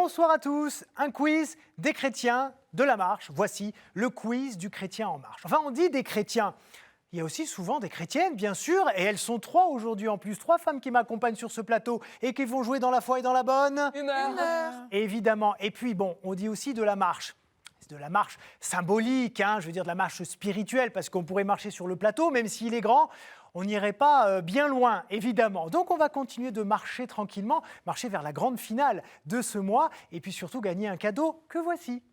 Bonsoir à tous, un quiz des chrétiens de la marche. Voici le quiz du chrétien en marche. Enfin, on dit des chrétiens. Il y a aussi souvent des chrétiennes, bien sûr, et elles sont 3 aujourd'hui en plus. 3 femmes qui m'accompagnent sur ce plateau et qui vont jouer dans la foi et dans la bonne humeur. Évidemment. Et puis, bon, on dit aussi de la marche. C'est de la marche symbolique, je veux dire de la marche spirituelle, parce qu'on pourrait marcher sur le plateau, même s'il est grand, on n'irait pas bien loin, évidemment. Donc, on va continuer de marcher tranquillement, marcher vers la grande finale de ce mois, et puis surtout gagner un cadeau que voici.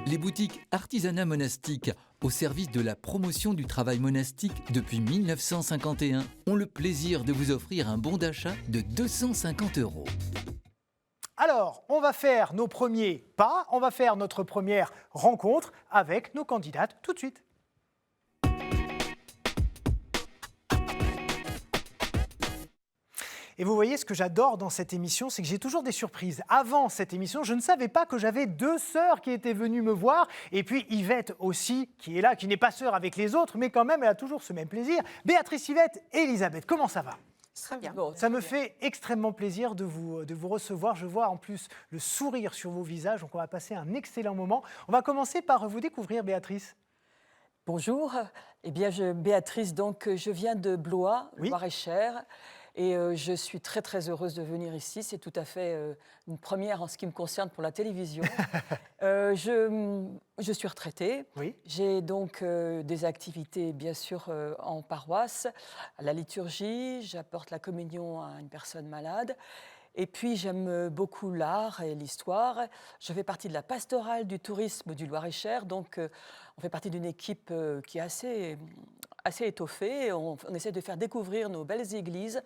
Les boutiques Artisanat Monastique, au service de la promotion du travail monastique depuis 1951, ont le plaisir de vous offrir un bon d'achat de 250 €. Alors, on va faire nos premiers pas, on va faire notre première rencontre avec nos candidates tout de suite. Et vous voyez, ce que j'adore dans cette émission, c'est que j'ai toujours des surprises. Avant cette émission, je ne savais pas que j'avais 2 sœurs qui étaient venues me voir. Et puis Yvette aussi, qui est là, qui n'est pas sœur avec les autres, mais quand même, elle a toujours ce même plaisir. Béatrice, Yvette et Elisabeth, comment ça va ? Très bien. Ça me fait extrêmement plaisir de vous recevoir. Je vois en plus le sourire sur vos visages, donc on va passer un excellent moment. On va commencer par vous découvrir, Béatrice. Bonjour, Béatrice, donc je viens de Blois, Oui. Loir-et-Cher, et je suis très très heureuse de venir ici. C'est tout à fait une première en ce qui me concerne pour la télévision. Je suis retraitée. Oui. J'ai donc des activités bien sûr en paroisse, à la liturgie, j'apporte la communion à une personne malade. Et puis, j'aime beaucoup l'art et l'histoire. Je fais partie de la pastorale du tourisme du Loir-et-Cher. Donc, on fait partie d'une équipe qui est assez étoffée. On essaie de faire découvrir nos belles églises.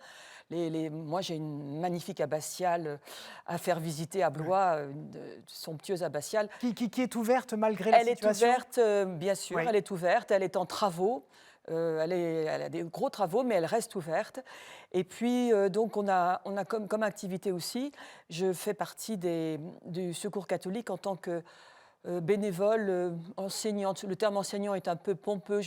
Moi, j'ai une magnifique abbatiale à faire visiter à Blois, une somptueuse abbatiale. Qui est ouverte malgré la situation ? Elle est ouverte, bien sûr, Oui. elle est ouverte. Elle est en travaux. Elle a des gros travaux, mais elle reste ouverte. Et puis, donc, on a comme activité aussi, je fais partie du Secours catholique en tant que bénévole, enseignante. Le terme enseignant est un peu pompeux.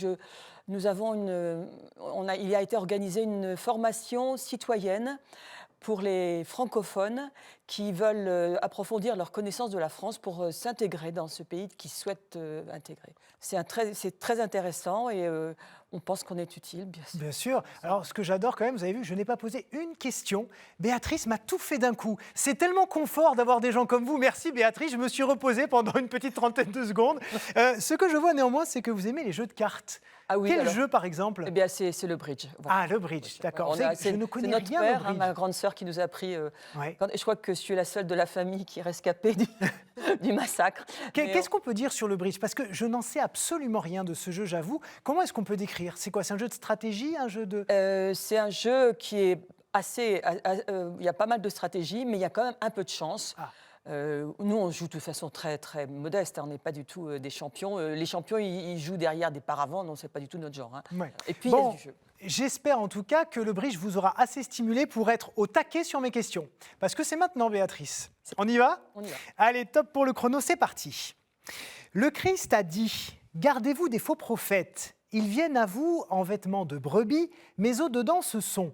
Il a été organisé une formation citoyenne pour les francophones qui veulent approfondir leur connaissance de la France pour s'intégrer dans ce pays qu'ils souhaitent intégrer. C'est très intéressant et on pense qu'on est utile, bien sûr. Bien sûr. Alors, ce que j'adore quand même, vous avez vu, je n'ai pas posé une question. Béatrice m'a tout fait d'un coup. C'est tellement confort d'avoir des gens comme vous. Merci Béatrice, je me suis reposée pendant une petite trentaine de secondes. Ce que je vois néanmoins, c'est que vous aimez les jeux de cartes. Ah oui, Quel jeu, par exemple ? Eh bien, c'est le bridge. Voilà. Ah, le bridge, d'accord. Voilà, Je ne connais c'est notre rien père, au bridge. ma grande sœur qui nous a appris. Ouais. Je crois que je suis la seule de la famille qui est rescapée du massacre. Qu'est-ce qu'on peut dire sur le bridge ? Parce que je n'en sais absolument rien de ce jeu, j'avoue. Comment est-ce qu'on peut décrire ? C'est quoi ? C'est un jeu de stratégie, un jeu de... C'est un jeu qui est assez... il y a pas mal de stratégie, mais il y a quand même un peu de chance. Ah. Nous, on joue de façon très, très modeste. On n'est pas du tout des champions. Les champions, ils jouent derrière des paravents. Non, c'est pas du tout notre genre. Ouais. Et puis, Bon, il y a du jeu. J'espère en tout cas que le bridge vous aura assez stimulé pour être au taquet sur mes questions. Parce que c'est maintenant, Béatrice. On y va ? On y va. Allez, top pour le chrono, c'est parti. Le Christ a dit « Gardez-vous des faux prophètes. Ils viennent à vous en vêtements de brebis, mais au-dedans ce sont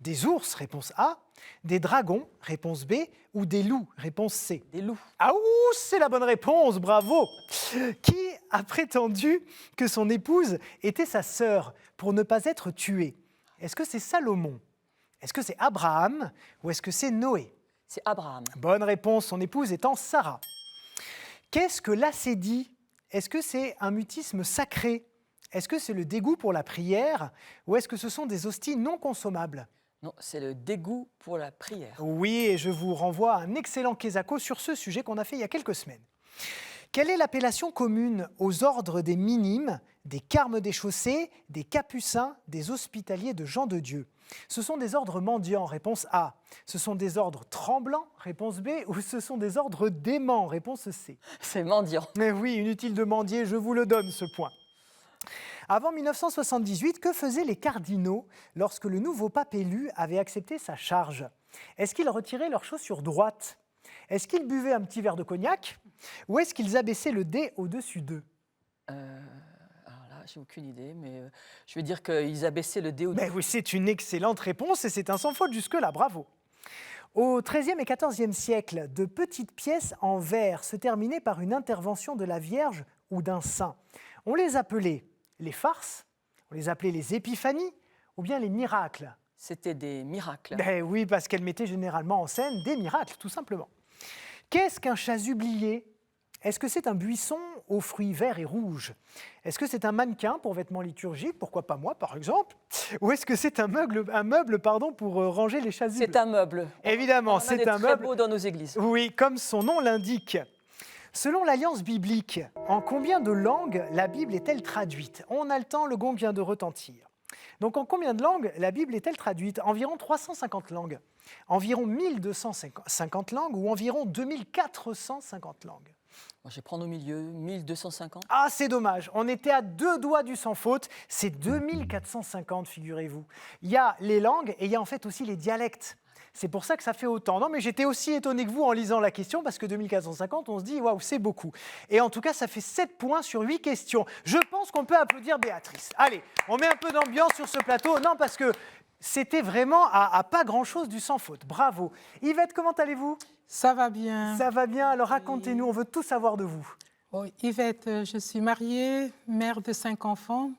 des ours, réponse A, des dragons, réponse B, ou des loups, réponse C. » Des loups. Ah ouh, c'est la bonne réponse, bravo. Qui a prétendu que son épouse était sa sœur pour ne pas être tuée ? Est-ce que c'est Salomon ? Est-ce que c'est Abraham ? Ou est-ce que c'est Noé ? C'est Abraham. Bonne réponse, son épouse étant Sarah. Qu'est-ce que l'acédie ? Est-ce que c'est un mutisme sacré ? Est-ce que c'est le dégoût pour la prière ? Ou est-ce que ce sont des hosties non consommables ? Non, c'est le dégoût pour la prière. Oui, et je vous renvoie à un excellent Quesaco sur ce sujet qu'on a fait il y a quelques semaines. Quelle est l'appellation commune aux ordres des minimes, des carmes des chaussées, des capucins, des hospitaliers de gens de Dieu ? Ce sont des ordres mendiants, réponse A. Ce sont des ordres tremblants, réponse B. Ou ce sont des ordres déments, réponse C. C'est mendiant. Mais oui, inutile de mendier, je vous le donne ce point. Avant 1978, que faisaient les cardinaux lorsque le nouveau pape élu avait accepté sa charge ? Est-ce qu'ils retiraient leurs chaussures droites ? Est-ce qu'ils buvaient un petit verre de cognac ? Ou est-ce qu'ils abaissaient le dé au-dessus d'eux ? Alors là, j'ai aucune idée, mais je vais dire qu'ils abaissaient le dé au-dessus. Mais oui, c'est une excellente réponse et c'est un sans faute jusque-là, bravo. Au XIIIe et XIVe siècle, de petites pièces en verre se terminaient par une intervention de la Vierge ou d'un saint. On les appelait les farces, on les appelait les épiphanies ou bien les miracles. C'était des miracles. Ben oui, parce qu'elle mettait généralement en scène des miracles, tout simplement. Qu'est-ce qu'un chasublier? Est-ce que c'est un buisson aux fruits verts et rouges? Est-ce que c'est un mannequin pour vêtements liturgiques? Pourquoi pas moi, par exemple? Ou est-ce que c'est un meuble pour ranger les chasubles? C'est un meuble. Évidemment, c'est un très meuble. beau dans nos églises. Oui, comme son nom l'indique. Selon l'Alliance biblique, en combien de langues la Bible est-elle traduite? On a le temps, le gong vient de retentir. Donc en combien de langues la Bible est-elle traduite? Environ 350 langues, environ 1250 langues ou environ 2450 langues. Moi, je vais prendre au milieu, 1250. Ah, c'est dommage, on était à 2 doigts du sans faute, c'est 2450, figurez-vous. Il y a les langues et il y a en fait aussi les dialectes. C'est pour ça que ça fait autant. Non, mais j'étais aussi étonné que vous en lisant la question, parce que 2450, on se dit, waouh, c'est beaucoup. Et en tout cas, ça fait 7 points sur 8 questions. Je pense qu'on peut applaudir Béatrice. Allez, on met un peu d'ambiance sur ce plateau. Non, parce que c'était vraiment à pas grand-chose du sans faute. Bravo. Yvette, comment allez-vous? Ça va bien. Ça va bien, alors racontez-nous, on veut tout savoir de vous. Oui, Yvette, je suis mariée, mère de 5 enfants.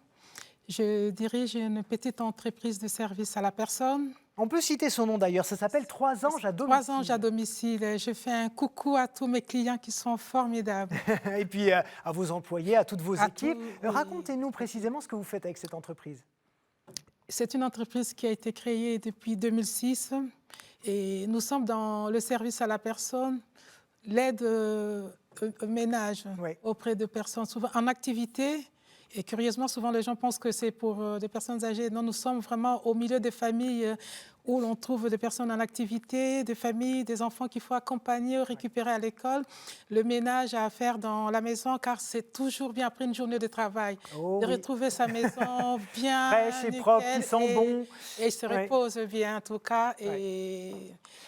Je dirige une petite entreprise de service à la personne. On peut citer son nom d'ailleurs, ça s'appelle 3 anges à domicile. 3 anges à domicile. Je fais un coucou à tous mes clients qui sont formidables. Et puis à vos employés, à toutes vos équipes. oui. Racontez-nous précisément ce que vous faites avec cette entreprise. C'est une entreprise qui a été créée depuis 2006 et nous sommes dans le service à la personne, l'aide au ménage Oui. auprès de personnes souvent en activité. Et curieusement, souvent, les gens pensent que c'est pour des personnes âgées. Non, nous sommes vraiment au milieu des familles où l'on trouve des personnes en activité, des familles, des enfants qu'il faut accompagner ou récupérer à l'école. Le ménage à faire dans la maison, car c'est toujours bien après une journée de travail. Oh, de oui. retrouver sa maison bien Fraîche et nickel, propre, qui sent bon. Et il se Ouais. repose bien, en tout cas. Et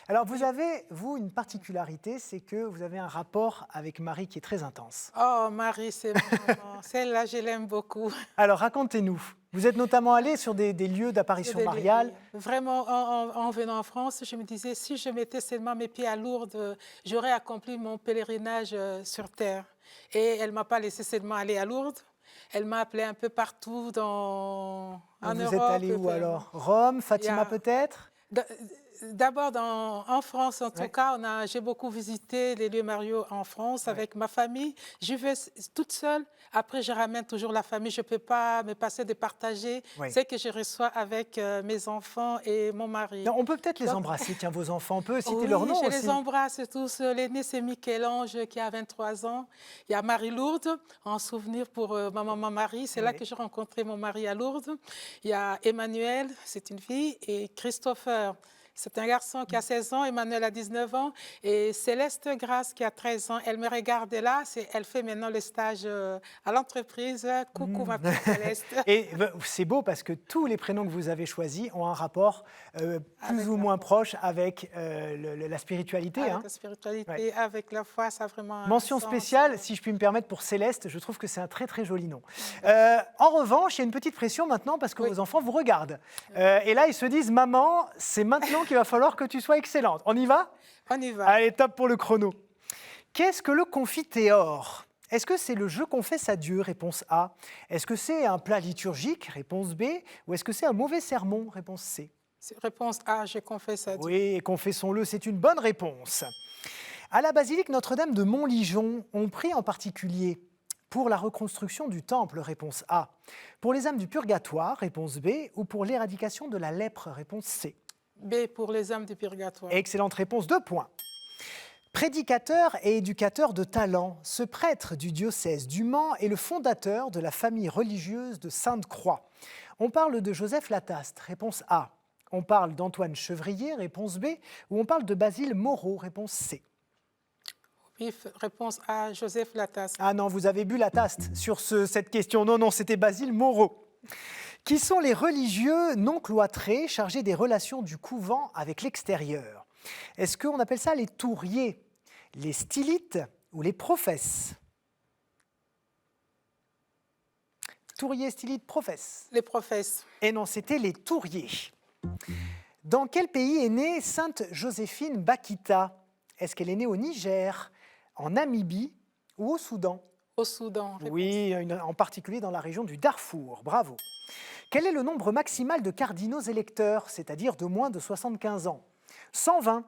Alors vous avez, vous, une particularité, c'est que vous avez un rapport avec Marie qui est très intense. oh, Marie, c'est maman. Celle-là, je l'aime beaucoup. Alors racontez-nous. Vous êtes notamment allé sur des lieux d'apparition mariale. Vraiment, en venant en France, je me disais, si je mettais seulement mes pieds à Lourdes, j'aurais accompli mon pèlerinage sur terre. Et elle ne m'a pas laissé seulement aller à Lourdes. Elle m'a appelé un peu partout en Vous Europe. êtes allé où alors? Rome, Fatima Il y a- peut-être? D'abord, en France, en tout Ouais. cas, j'ai beaucoup visité les lieux mariaux en France avec ma famille. Je vais toute seule. Après, je ramène toujours la famille. Je ne peux pas me passer de partager Ouais. ce que je reçois avec mes enfants et mon mari. Non, on peut peut-être les Donc- embrasser, tiens, vos enfants. On peut citer Oui, leur nom je aussi. les embrasse tous. L'aîné, c'est Michel-Ange qui a 23 ans. Il y a Marie-Lourdes, en souvenir pour ma maman Marie. C'est là Oui. que j'ai rencontré mon mari à Lourdes. Il y a Emmanuel, c'est une fille, et Christopher. C'est un garçon qui a 16 ans, Emmanuel a 19 ans, et Céleste Grasse qui a 13 ans. Elle me regarde là, elle fait maintenant le stage à l'entreprise. Coucou ma petite Céleste. Et c'est beau parce que tous les prénoms que vous avez choisis ont un rapport plus Avec ou la moins foi. proche avec la spiritualité. Avec hein. la spiritualité, Ouais. avec la foi, ça a vraiment un Mention sens. spéciale, si je puis me permettre, pour Céleste. Je trouve que c'est un très très joli nom. En revanche, il y a une petite pression maintenant parce que Oui. vos enfants vous regardent. Et là, ils se disent, maman, c'est maintenant qu'il va falloir que tu sois excellente. On y va? On y va. Allez, top pour le chrono. Qu'est-ce que le confiteor? Est-ce que c'est le je confesse à Dieu? Réponse A. Est-ce que c'est un plat liturgique? Réponse B. Ou est-ce que c'est un mauvais sermon? Réponse C. Réponse A, je confesse à Dieu. Oui, et confessons-le, c'est une bonne réponse. À la basilique Notre-Dame de Montligeon, on prie en particulier pour la reconstruction du temple, réponse A. Pour les âmes du purgatoire, réponse B. Ou pour l'éradication de la lèpre, réponse C. B pour les âmes du purgatoire. Excellente réponse, 2 points. Prédicateur et éducateur de talent, ce prêtre du diocèse du Mans est le fondateur de la famille religieuse de Sainte-Croix. On parle de Joseph Lataste, réponse A. On parle d'Antoine Chevrier, réponse B. Ou on parle de Basile Moreau, réponse C. Oui, réponse A, Joseph Lataste. Ah non, vous avez bu Lataste sur cette question. Non, c'était Basile Moreau. Qui sont les religieux non cloîtrés chargés des relations du couvent avec l'extérieur? Est-ce qu'on appelle ça les touriers, les stylites ou les professes? Touriers, stylites, professes. Les professes. Et non, c'était les touriers. Dans quel pays est née Sainte Joséphine Bakita? Est-ce qu'elle est née au Niger, en Namibie ou au Soudan? Au Soudan. réponse. Oui, en particulier dans la région du Darfour. Bravo. Quel est le nombre maximal de cardinaux électeurs, c'est-à-dire de moins de 75 ans? 120,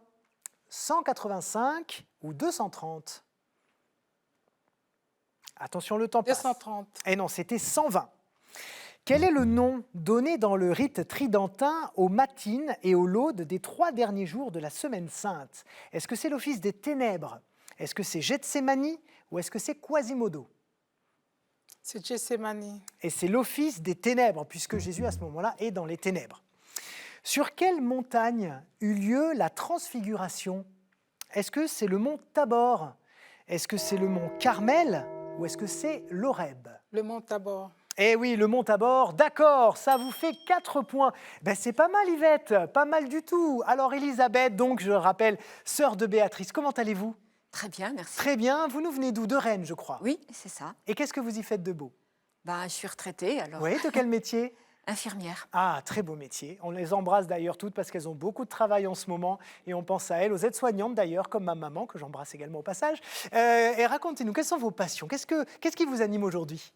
185 ou 230? Attention, le temps passe. 230. Eh non, c'était 120. Quel est le nom donné dans le rite tridentin aux matines et aux laudes des 3 derniers jours de la Semaine Sainte? Est-ce que c'est l'office des ténèbres? Est-ce que c'est Gethsémani ou est-ce que c'est Quasimodo? C'est Gethsémani. Et c'est l'office des ténèbres, puisque Jésus, à ce moment-là, est dans les ténèbres. Sur quelle montagne eut lieu la transfiguration? Est-ce que c'est le mont Tabor? Est-ce que c'est le mont Carmel? Ou est-ce que c'est l'Horeb? Le mont Tabor. Eh oui, le mont Tabor, d'accord, ça vous fait 4 points. Ben, c'est pas mal, Yvette, pas mal du tout. Alors, Elisabeth, donc, je le rappelle, sœur de Béatrice, comment allez-vous? Très bien, merci. Très bien, vous nous venez d'où? De Rennes, je crois. Oui, c'est ça. Et qu'est-ce que vous y faites de beau? Ben, je suis retraitée, alors Oui, de quel métier? infirmière. Ah, très beau métier. On les embrasse d'ailleurs toutes parce qu'elles ont beaucoup de travail en ce moment et on pense à elles, aux aides-soignantes d'ailleurs, comme ma maman, que j'embrasse également au passage. Et racontez-nous, quelles sont vos passions? Qu'est-ce qui vous anime aujourd'hui?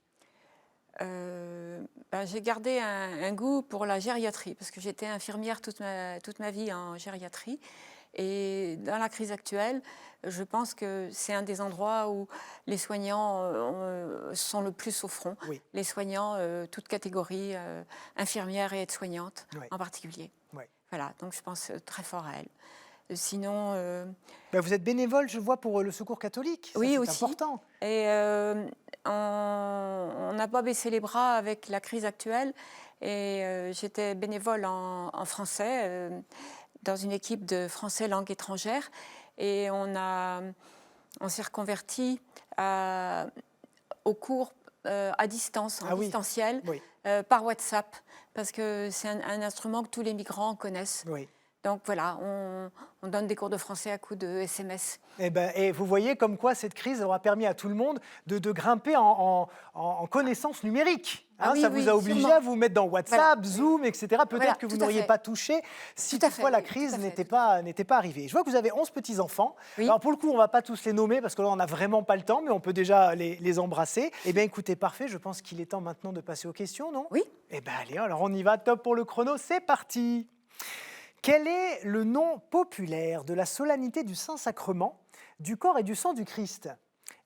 J'ai gardé un goût pour la gériatrie, parce que j'étais infirmière toute ma vie en gériatrie. Et dans la crise actuelle, je pense que c'est un des endroits où les soignants sont le plus au front. Oui. Les soignants, toutes catégories, infirmières et aides-soignantes Oui. en particulier. Oui. Voilà, donc je pense très fort à elles. Sinon, Ben, vous êtes bénévole, je vois, pour le Secours catholique. Ça, oui, c'est aussi. important. Et on n'a pas baissé les bras avec la crise actuelle. Et j'étais bénévole en français, dans une équipe de français langue étrangère. Et on s'est reconverti au cours à distance, en distanciel, Oui. par WhatsApp, parce que c'est un instrument que tous les migrants connaissent. Oui. Donc voilà, on donne des cours de français à coups de SMS. Et vous voyez comme quoi cette crise aura permis à tout le monde de grimper en connaissances numériques. Ah oui, ça vous oui, a obligé sûrement. à vous mettre dans WhatsApp, Voilà. Zoom, etc. Peut-être Voilà, que vous tout à n'auriez fait. pas touché si Tout à toutefois fait, la oui, crise tout à fait. n'était pas arrivée. Je vois que vous avez 11 petits-enfants. Oui. Alors pour le coup, on ne va pas tous les nommer parce que là, on n'a vraiment pas le temps, mais on peut déjà les embrasser. Eh bien écoutez, parfait, je pense qu'il est temps maintenant de passer aux questions, non? Oui. Eh bien allez, alors on y va, top pour le chrono, c'est parti. Quel est le nom populaire de la solennité du Saint-Sacrement, du corps et du sang du Christ?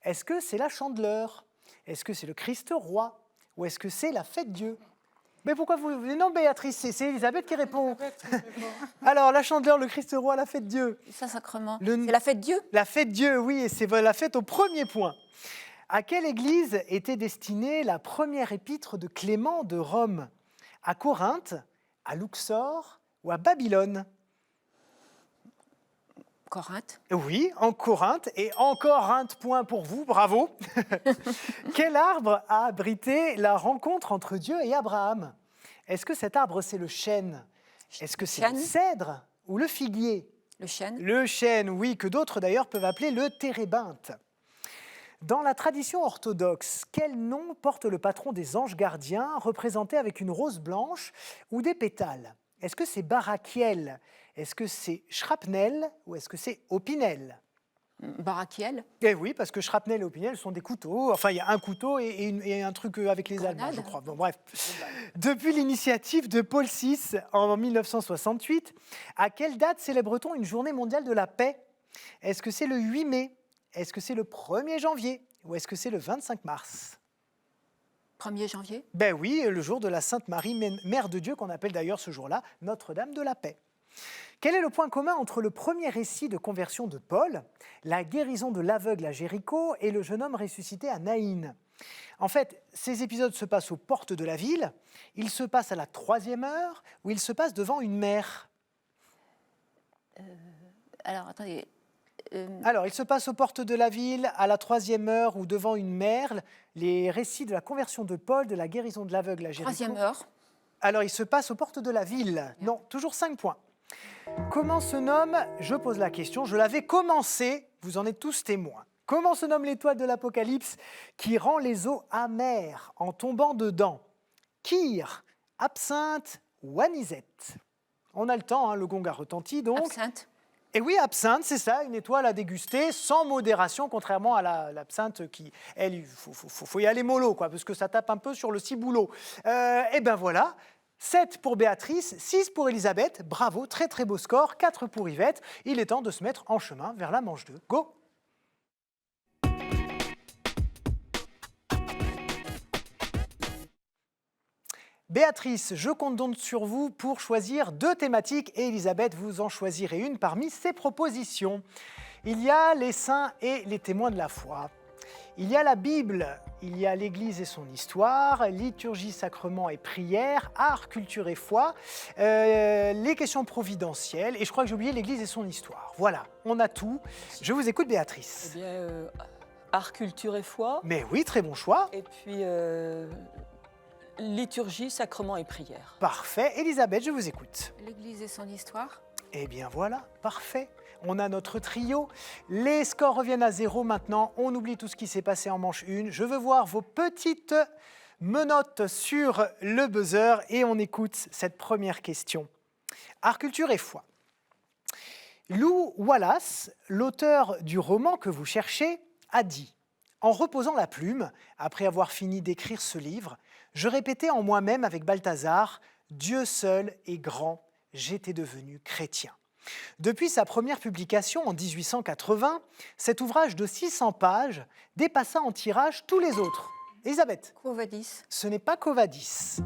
Est-ce que c'est la Chandeleur? Est-ce que c'est le Christ roi? Ou est-ce que c'est la fête Dieu? Mais pourquoi vous... Non, Béatrice, c'est Elisabeth qui répond. Alors, la Chandeleur, le Christ roi, la fête Dieu. Saint-Sacrement, Le- c'est la fête Dieu. La fête Dieu, oui, et c'est la fête au premier point. À quelle église était destinée la première épître de Clément de Rome? À Corinthe, à Luxor ou à Babylone? Corinthe. Oui, en Corinthe, et encore un point pour vous, bravo. Quel arbre a abrité la rencontre entre Dieu et Abraham? Est-ce que cet arbre, c'est le chêne? Est-ce que c'est le Chêne. cèdre ou le figuier? Le chêne. Le chêne, oui, que d'autres d'ailleurs peuvent appeler le térébinthe. Dans la tradition orthodoxe, quel nom porte le patron des anges gardiens, représenté avec une rose blanche ou des pétales? Est-ce que c'est Barakiel? Est-ce que c'est Shrapnel ou est-ce que c'est Opinel? Barakiel. Eh oui, parce que Shrapnel et Opinel sont des couteaux. Enfin, il y a un couteau et un truc avec les Grenade. Allemands, je crois. Bon, bref. Depuis l'initiative de Paul VI en 1968, à quelle date célèbre-t-on une journée mondiale de la paix? Est-ce que c'est le 8 mai? Est-ce que c'est le 1er janvier? Ou est-ce que c'est le 25 mars? 1er janvier. Ben oui, le jour de la Sainte Marie, Mère de Dieu, qu'on appelle d'ailleurs ce jour-là Notre-Dame de la Paix. Quel est le point commun entre le premier récit de conversion de Paul, la guérison de l'aveugle à Jéricho et le jeune homme ressuscité à Naïn? En fait, ces épisodes se passent aux portes de la ville, ils se passent à la 3e heure ou ils se passent devant une mère. Alors, attendez. Alors, il se passe aux portes de la ville, à la 3e heure ou devant une mère, les récits de la conversion de Paul, de la guérison de l'aveugle à Jéricho. 3e heure. Alors, il se passe aux portes de la ville. Non, toujours 5 points. Comment se nomme, je pose la question, je l'avais commencé, vous en êtes tous témoins. Comment se nomme l'étoile de l'Apocalypse qui rend les eaux amères en tombant dedans? Kyr, absinthe ou anisette? On a le temps, hein, le gong a retenti donc. Absinthe. Et oui, absinthe, c'est ça, une étoile à déguster sans modération, contrairement à l'absinthe qui, elle, il faut y aller mollo, quoi, parce que ça tape un peu sur le ciboulot. Et ben voilà, 7 pour Béatrice, 6 pour Elisabeth, bravo, très très beau score, 4 pour Yvette. Il est temps de se mettre en chemin vers la manche 2. Go! Béatrice, je compte donc sur vous pour choisir 2 thématiques et Elisabeth, vous en choisirez une parmi ces propositions. Il y a les saints et les témoins de la foi. Il y a la Bible, il y a l'Église et son histoire, liturgie, sacrement et prière, art, culture et foi, les questions providentielles et je crois que j'ai oublié l'Église et son histoire. Voilà, on a tout. Je vous écoute Béatrice. Eh bien, art, culture et foi. Mais oui, très bon choix. Et puis, liturgie, sacrement et prière. Parfait. Elisabeth, je vous écoute. L'Église et son histoire. Eh bien voilà, parfait. On a notre trio. Les scores reviennent à 0 maintenant. On oublie tout ce qui s'est passé en manche 1. Je veux voir vos petites menottes sur le buzzer et on écoute cette première question. Art, culture et foi. Lou Wallace, l'auteur du roman que vous cherchez, a dit « En reposant la plume, après avoir fini d'écrire ce livre, je répétais en moi-même avec Balthazar « Dieu seul est grand, j'étais devenu chrétien ». Depuis sa première publication en 1880, cet ouvrage de 600 pages dépassa en tirage tous les autres. Elisabeth, Quo vadis. ce n'est pas Quo Vadis.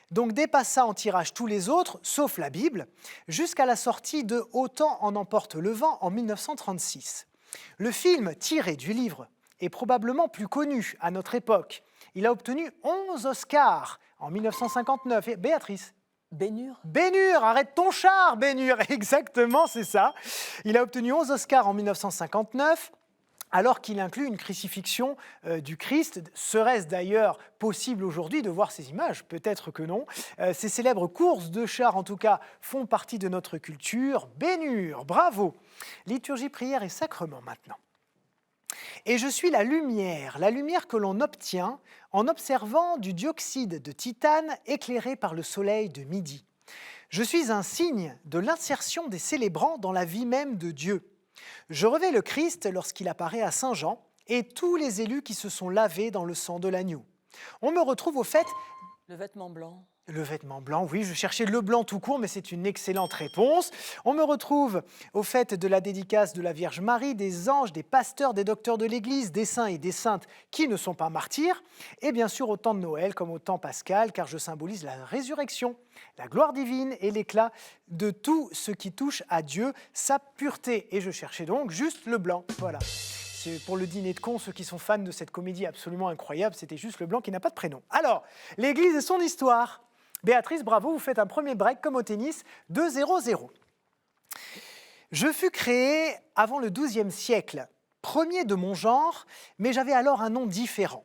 Donc dépassa en tirage tous les autres, sauf la Bible, jusqu'à la sortie de Autant en emporte le vent en 1936. Le film tiré du livre est probablement plus connu à notre époque. Il a obtenu 11 Oscars en 1959. Et Béatrice? Ben-Hur. Ben-Hur, arrête ton char, Ben-Hur, exactement, c'est ça. Il a obtenu 11 Oscars en 1959, alors qu'il inclut une crucifixion du Christ. Serait-ce d'ailleurs possible aujourd'hui de voir ces images? Peut-être que non. Ces célèbres courses de chars, en tout cas, font partie de notre culture. Ben-Hur, bravo. Liturgie, prière et sacrement maintenant. Et je suis la lumière que l'on obtient en observant du dioxyde de titane éclairé par le soleil de midi. Je suis un signe de l'insertion des célébrants dans la vie même de Dieu. Je revais le Christ lorsqu'il apparaît à Saint-Jean et tous les élus qui se sont lavés dans le sang de l'agneau. On me retrouve au fait... Le vêtement blanc. Le vêtement blanc, oui, je cherchais le blanc tout court, mais c'est une excellente réponse. On me retrouve au fait de la dédicace de la Vierge Marie, des anges, des pasteurs, des docteurs de l'Église, des saints et des saintes qui ne sont pas martyrs, et bien sûr au temps de Noël comme au temps pascal, car je symbolise la résurrection, la gloire divine et l'éclat de tout ce qui touche à Dieu, sa pureté. Et je cherchais donc juste le blanc, voilà. C'est pour le dîner de cons, ceux qui sont fans de cette comédie absolument incroyable, c'était juste le blanc qui n'a pas de prénom. Alors, l'Église et son histoire. Béatrice, bravo, vous faites un premier break comme au tennis, 2-0-0. Je fus créé avant le XIIe siècle, premier de mon genre, mais j'avais alors un nom différent.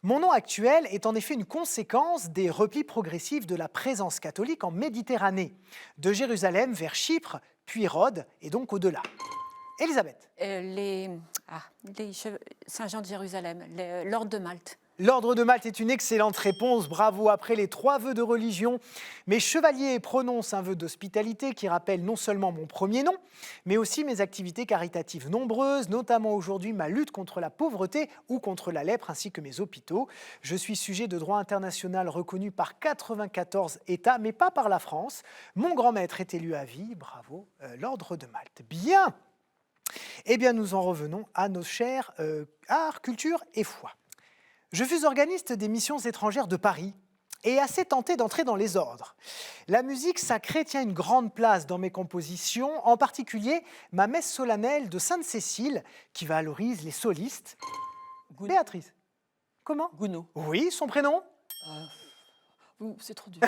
Mon nom actuel est en effet une conséquence des replis progressifs de la présence catholique en Méditerranée, de Jérusalem vers Chypre, puis Rhodes et donc au-delà. Elisabeth. Saint-Jean de Jérusalem, l'ordre de Malte. L'ordre de Malte est une excellente réponse, bravo. Après les 3 vœux de religion, mes chevaliers prononcent un vœu d'hospitalité qui rappelle non seulement mon premier nom, mais aussi mes activités caritatives nombreuses, notamment aujourd'hui ma lutte contre la pauvreté ou contre la lèpre, ainsi que mes hôpitaux. Je suis sujet de droit international reconnu par 94 États, mais pas par la France. Mon grand maître est élu à vie, bravo, l'ordre de Malte. Bien. Eh bien, nous en revenons à nos chers arts, culture et foi. Je fus organiste des missions étrangères de Paris et assez tenté d'entrer dans les ordres. La musique sacrée tient une grande place dans mes compositions, en particulier ma messe solennelle de Sainte-Cécile qui valorise les solistes. Gounod. Béatrice. Comment? Gounod. Oui, son prénom? C'est trop dur.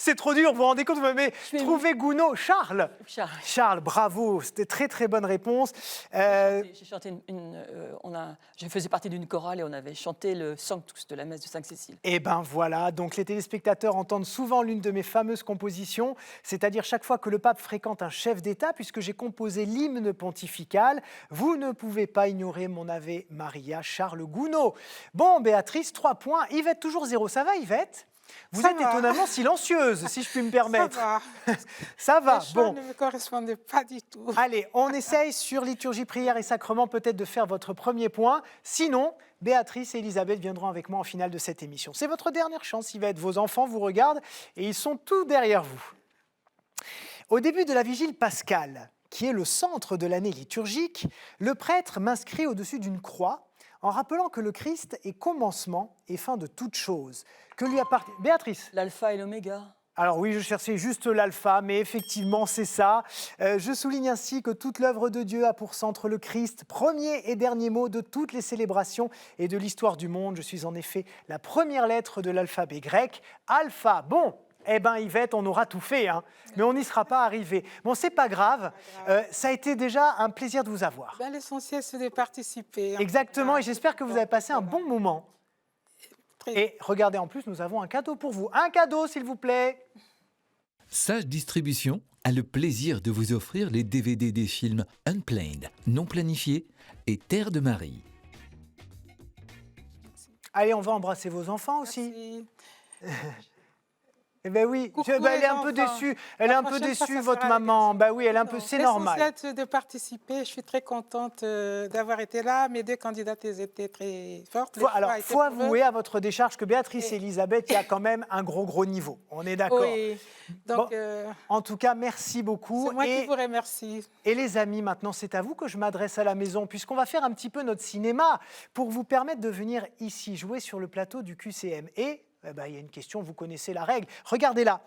C'est trop dur, vous vous rendez compte, vous m'avez trouvé Gounod. Charles. Charles. Charles, bravo, c'était très très bonne réponse. J'ai chanté je faisais partie d'une chorale et on avait chanté le Sanctus de la messe de Sainte-Cécile. Et ben voilà, donc les téléspectateurs entendent souvent l'une de mes fameuses compositions, c'est-à-dire chaque fois que le pape fréquente un chef d'État, puisque j'ai composé l'hymne pontifical, vous ne pouvez pas ignorer mon Ave Maria, Charles Gounod. Bon, Béatrice, 3 points, Yvette toujours 0, ça va Yvette? Vous Ça êtes va. étonnamment silencieuse, si je puis me permettre. Ça va. Ça va, Les choix bon. ne me correspondaient pas du tout. Allez, on essaye sur liturgie, prière et sacrement peut-être de faire votre premier point. Sinon, Béatrice et Elisabeth viendront avec moi en finale de cette émission. C'est votre dernière chance, Yvette. Vos enfants vous regardent et ils sont tous derrière vous. Au début de la vigile pascale, qui est le centre de l'année liturgique, le prêtre m'inscrit au-dessus d'une croix en rappelant que le Christ est commencement et fin de toute chose. Que lui appartient... Béatrice. L'alpha et l'oméga. Alors oui, je cherchais juste l'alpha, mais effectivement, c'est ça. Je souligne ainsi que toute l'œuvre de Dieu a pour centre le Christ, premier et dernier mot de toutes les célébrations et de l'histoire du monde. Je suis en effet la première lettre de l'alphabet grec, alpha. Bon, eh bien Yvette, on aura tout fait, hein, mais on n'y sera pas arrivé. Bon, c'est pas grave, ça a été déjà un plaisir de vous avoir. Ben, l'essentiel, c'est de participer. Exactement, et j'espère que vous avez passé un bon moment. Très- Et regardez, en plus, nous avons un cadeau pour vous. Un cadeau, s'il vous plaît. Sage Distribution a le plaisir de vous offrir les DVD des films Unplanned, non planifiés et Terre de Marie. Allez, on va embrasser vos enfants aussi. Merci. Eh ben oui, Coucou elle est les un peu enfants. déçue. Elle est La un peu prochaine fois, déçue, ça votre sera avec maman. elle. Bah oui, elle est un peu, c'est normal. L'essentiel, c'est de participer. Je suis très contente d'avoir été là. Mes deux candidates elles étaient très fortes. Les Alors, choix il étaient faut pour eux. avouer à votre décharge que Béatrice Et- et Elisabeth, il y a quand même un gros niveau. On est d'accord. Oui. Donc, Bon, En tout cas, merci beaucoup. c'est moi Et, qui vous remercie. et les amis, maintenant, c'est à vous que je m'adresse à la maison, puisqu'on va faire un petit peu notre cinéma pour vous permettre de venir ici jouer sur le plateau du QCM. Et eh ben, il y a une question, vous connaissez la règle. Regardez là.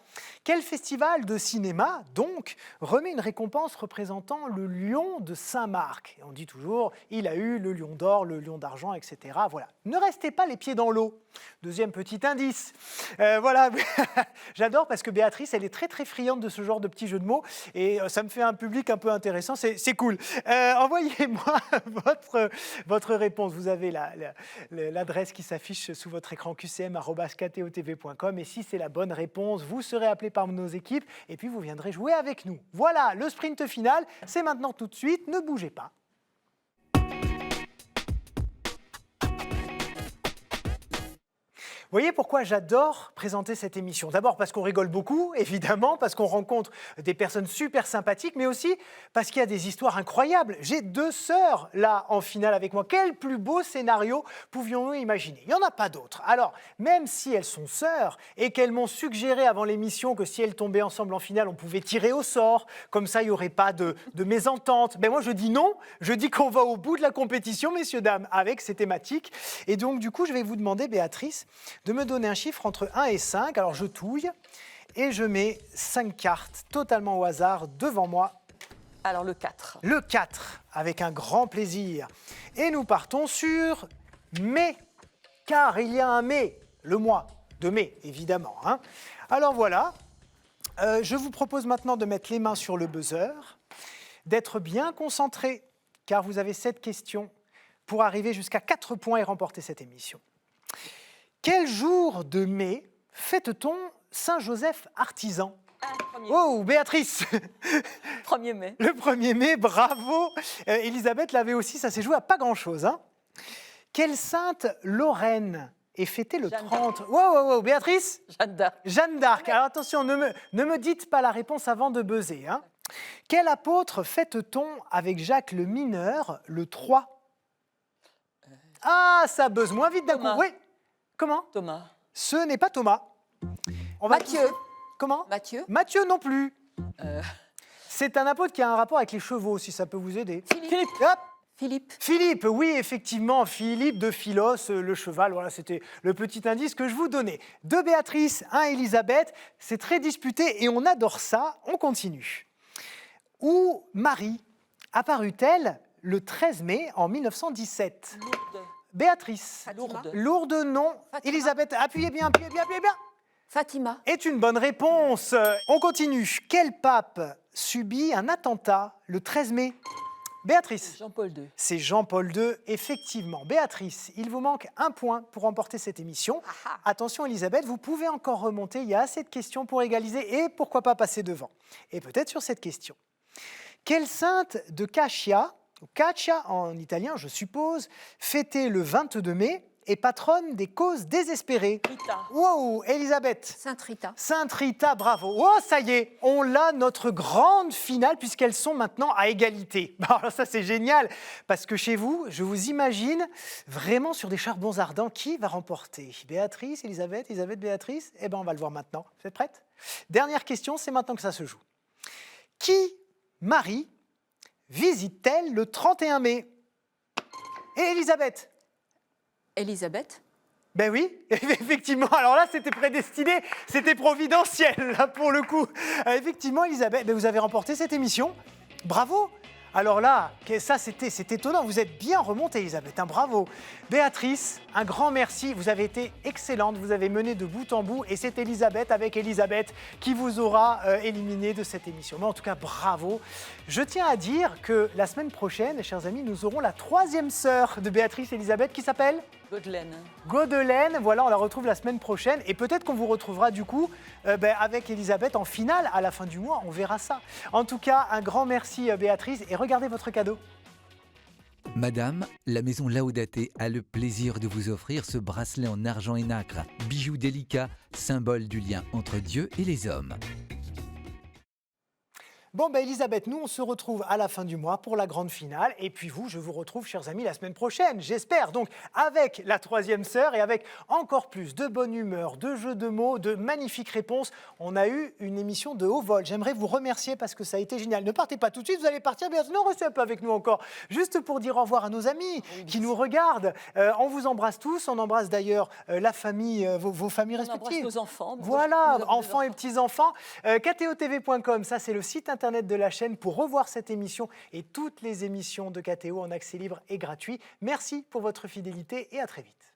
Quel festival de cinéma, donc, remet une récompense représentant le lion de Saint-Marc? Et on dit toujours, il a eu le lion d'or, le lion d'argent, etc. Voilà. Ne restez pas les pieds dans l'eau. Deuxième petit indice. Voilà. J'adore parce que Béatrice, elle est très friande de ce genre de petits jeux de mots et ça me fait un public un peu intéressant. C'est cool. Envoyez-moi votre réponse. Vous avez l'adresse qui s'affiche sous votre écran qcm@ktotv.com et si c'est la bonne réponse, vous serez appelé par nos équipes et puis vous viendrez jouer avec nous. Voilà, le sprint final, c'est maintenant tout de suite. Ne bougez pas. Vous voyez pourquoi j'adore présenter cette émission? D'abord parce qu'on rigole beaucoup, évidemment, parce qu'on rencontre des personnes super sympathiques, mais aussi parce qu'il y a des histoires incroyables. J'ai deux sœurs là en finale avec moi. Quel plus beau scénario pouvions-nous imaginer? Il n'y en a pas d'autres. Alors, même si elles sont sœurs et qu'elles m'ont suggéré avant l'émission que si elles tombaient ensemble en finale, on pouvait tirer au sort, comme ça il n'y aurait pas de mésentente. Ben moi je dis non, je dis qu'on va au bout de la compétition, messieurs, dames, avec ces thématiques. Et donc du coup, je vais vous demander, Béatrice, de me donner un chiffre entre 1 et 5. Alors je touille et je mets 5 cartes totalement au hasard devant moi. Alors le 4. Le 4, avec un grand plaisir. Et nous partons sur mai, car il y a un mai, le mois de mai, évidemment, hein. Alors voilà, je vous propose maintenant de mettre les mains sur le buzzer, d'être bien concentré, car vous avez 7 questions pour arriver jusqu'à 4 points et remporter cette émission. Quel jour de mai fête-t-on Saint-Joseph artisan? Oh, Béatrice! 1er mai. Le 1er mai, bravo! Elisabeth l'avait aussi, ça s'est joué à pas grand-chose, hein. Quelle sainte Lorraine est fêtée le Jeanne 30? Wow, Béatrice? Jeanne d'Arc. Jeanne d'Arc. Alors attention, ne me dites pas la réponse avant de buzzer, hein. Quel apôtre fête-t-on avec Jacques le Mineur le 3? Ah, ça buzz moins vite d'un coup. Thomas. Oui. Comment? Thomas. Ce n'est pas Thomas. On va Matthieu. Comment? Matthieu. Matthieu non plus. Euh, C'est un apôtre qui a un rapport avec les chevaux, si ça peut vous aider. Philippe. Hop. Philippe. Philippe, oui, effectivement, Philippe de Philos, le cheval, voilà, c'était le petit indice que je vous donnais. 2 Béatrice, 1 Elisabeth, c'est très disputé et on adore ça, on continue. Où Marie apparut-elle le 13 mai en 1917? Lourdes. Béatrice. Fatima. Lourdes. Lourde, non. Fatima. Elisabeth, appuyez bien. Fatima. Est une bonne réponse. On continue. Quel pape subit un attentat le 13 mai? Béatrice. Jean-Paul II. C'est Jean-Paul II, effectivement. Béatrice, il vous manque 1 point pour remporter cette émission. Attention Elisabeth, vous pouvez encore remonter, il y a assez de questions pour égaliser et pourquoi pas passer devant. Et peut-être sur cette question. Quelle sainte de Caccia, ou Caccia en italien je suppose, fêtée le 22 mai, est patronne des causes désespérées? Rita. Wow, Elisabeth. Sainte Rita. Sainte Rita, bravo. Oh, ça y est, on l'a, notre grande finale, puisqu'elles sont maintenant à égalité. Alors ça, c'est génial, parce que chez vous, je vous imagine vraiment sur des charbons ardents. Qui va remporter? Béatrice, Elisabeth, Béatrice? Eh bien, on va le voir maintenant. Vous êtes prêtes? Dernière question, c'est maintenant que ça se joue. Qui, Marie, visite-t-elle le 31 mai? Et Elisabeth? Elisabeth. Ben oui, effectivement. Alors là, c'était prédestiné, c'était providentiel, là, pour le coup. Effectivement, Elisabeth, ben vous avez remporté cette émission. Bravo. Alors là, ça, c'est étonnant. Vous êtes bien remontée, Elisabeth. Hein, bravo. Béatrice, un grand merci. Vous avez été excellente. Vous avez mené de bout en bout. Et c'est Elisabeth, avec Elisabeth, qui vous aura éliminé de cette émission. Mais en tout cas, bravo. Je tiens à dire que la semaine prochaine, chers amis, nous aurons la troisième sœur de Béatrice et Elisabeth, qui s'appelle Godelaine. Godelaine. Voilà, on la retrouve la semaine prochaine. Et peut-être qu'on vous retrouvera du coup avec Elisabeth en finale à la fin du mois. On verra ça. En tout cas, un grand merci Béatrice. Et regardez votre cadeau. Madame, la maison Laodaté a le plaisir de vous offrir ce bracelet en argent et nacre, bijou délicat, symbole du lien entre Dieu et les hommes. Bon, Elisabeth, nous, on se retrouve à la fin du mois pour la grande finale. Et puis vous, je vous retrouve, chers amis, la semaine prochaine, j'espère. Donc, avec la troisième sœur et avec encore plus de bonne humeur, de jeux de mots, de magnifiques réponses. On a eu une émission de haut vol. J'aimerais vous remercier parce que ça a été génial. Ne partez pas tout de suite, vous allez partir. Bien, non, restez un peu avec nous encore. Juste pour dire au revoir à nos amis qui nous regardent. On vous embrasse tous. On embrasse d'ailleurs la famille, vos familles respectives. On embrasse nos enfants. Voilà, enfants et petits-enfants. KTOTV.com, ça c'est le site internet de la chaîne pour revoir cette émission et toutes les émissions de KTO en accès libre et gratuit. Merci pour votre fidélité et à très vite.